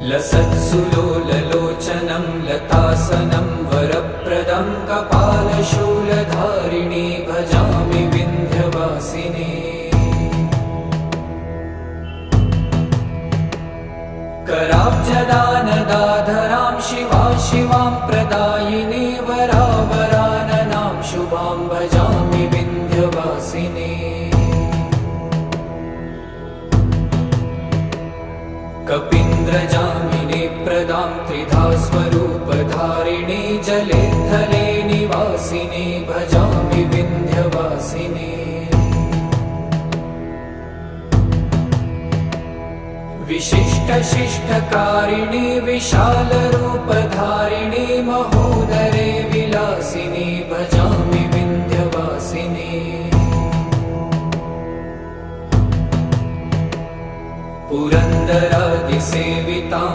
लसत्सुलोललोचनं लतासनं वरप्रदं कपालशूलधारिणी भजामि विन्ध्यवासिनी। कराब्जदानदाधरां शिवा शिवां प्रदायिनी वरावराननां शुभां भजामि विन्ध्यवासिनी। कपीन्द्रजामिनी प्रदां त्रिधा स्वरूपधारिणी जले थले निवासिनी भजामि विन्ध्यवासिनी। विशिष्टशिष्टकारिणी विशालरूपधारिणी महोदरे विलासिनी भजामि विन्ध्यवासिनी। पुरन्दरादिसेवितां